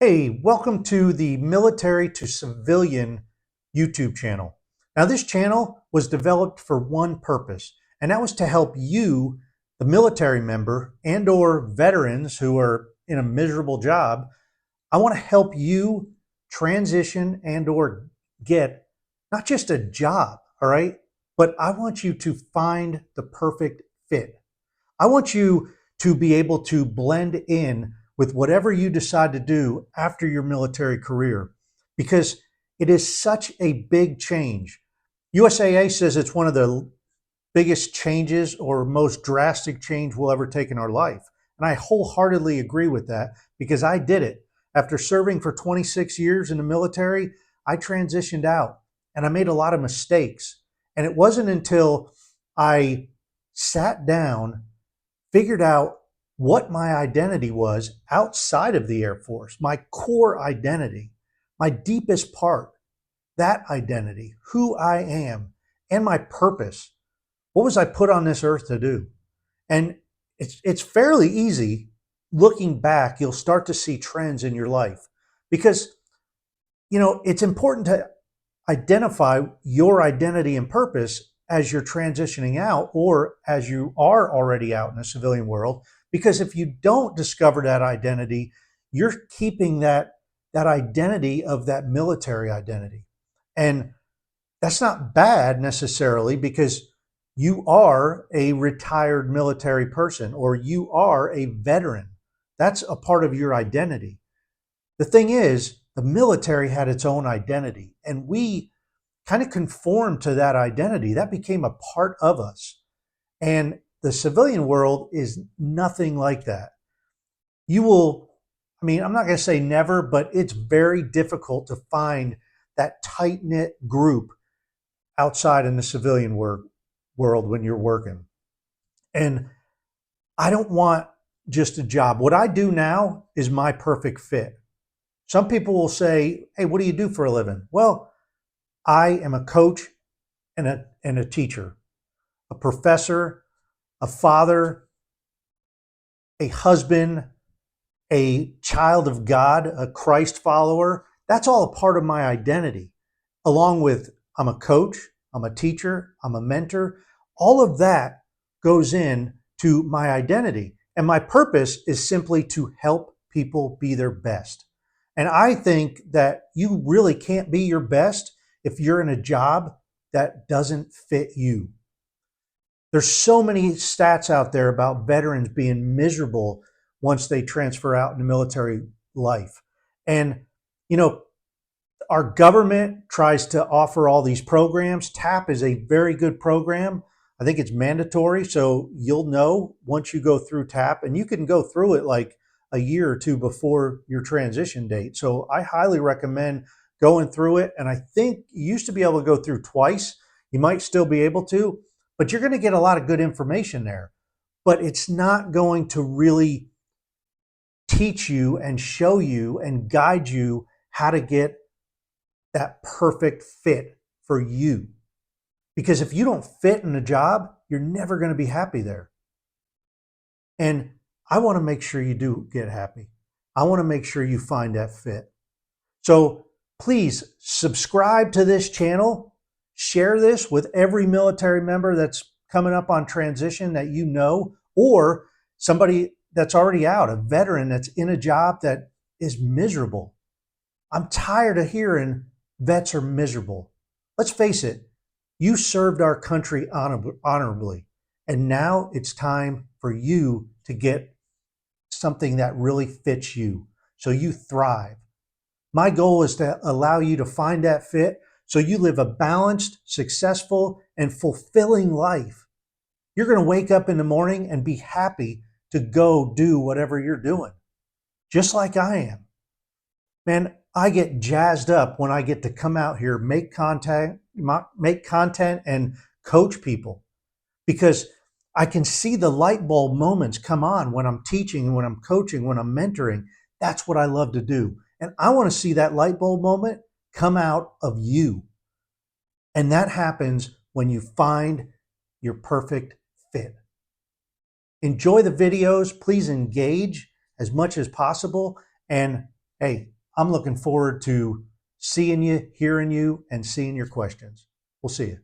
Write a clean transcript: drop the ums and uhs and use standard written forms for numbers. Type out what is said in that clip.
Hey, welcome to the Military to Civilian YouTube channel. Now, this channel was developed for one purpose, and that was to help you, the military member and or veterans who are in a miserable job. I want to help you transition and or get not just a job, all right? But I want you to find the perfect fit. I want you to be able to blend in with whatever you decide to do after your military career because it is such a big change. USAA says it's one of the biggest changes or most drastic change we'll ever take in our life. And I wholeheartedly agree with that because I did it. After serving for 26 years in the military, I transitioned out and I made a lot of mistakes. And it wasn't until I sat down, figured out what my identity was outside of the Air Force, my core identity, my deepest part, that identity, who I am, and my purpose. What was I put on this earth to do? And it's fairly easy. Looking back, you'll start to see trends in your life because, it's important to identify your identity and purpose as you're transitioning out or as you are already out in the civilian world. Because if you don't discover that identity, you're keeping that identity of that military identity. And that's not bad necessarily because you are a retired military person or you are a veteran. That's a part of your identity. The thing is, the military had its own identity and we kind of conformed to that identity. That became a part of us. And the civilian world is nothing like that. You will, I'm not going to say never, but it's very difficult to find that tight knit group outside in the civilian world when you're working. And I don't want just a job. What I do now is my perfect fit. Some people will say, hey, what do you do for a living? Well, I am a coach and a teacher, a professor, a father, a husband, a child of God, a Christ follower. That's all a part of my identity, along with I'm a coach, I'm a teacher, I'm a mentor. All of that goes in to my identity. And my purpose is simply to help people be their best. And I think that you really can't be your best if you're in a job that doesn't fit you. There's so many stats out there about veterans being miserable once they transfer out into military life. And, you know, our government tries to offer all these programs. TAP is a very good program. I think it's mandatory. So you'll know once you go through TAP, and you can go through it like a year or two before your transition date. So I highly recommend going through it. And I think you used to be able to go through twice. You might still be able to, but you're going to get a lot of good information there. But it's not going to really teach you and show you and guide you how to get that perfect fit for you. Because if you don't fit in a job, you're never going to be happy there. And I want to make sure you do get happy. I want to make sure you find that fit. So please subscribe to this channel. Share this with every military member that's coming up on transition that you know, or somebody that's already out, a veteran that's in a job that is miserable. I'm tired of hearing vets are miserable. Let's face it, you served our country honorably, and now it's time for you to get something that really fits you so you thrive. My goal is to allow you to find that fit so you live a balanced, successful, and fulfilling life. You're going to wake up in the morning and be happy to go do whatever you're doing, just like I am. Man, I get jazzed up when I get to come out here, make content and coach people because I can see the light bulb moments come on when I'm teaching, when I'm coaching, when I'm mentoring. That's what I love to do. And I want to see that light bulb moment come out of you. And that happens when you find your perfect fit. Enjoy the videos. Please engage as much as possible. And Hey, I'm looking forward to seeing you, hearing you, and seeing your questions. We'll see you.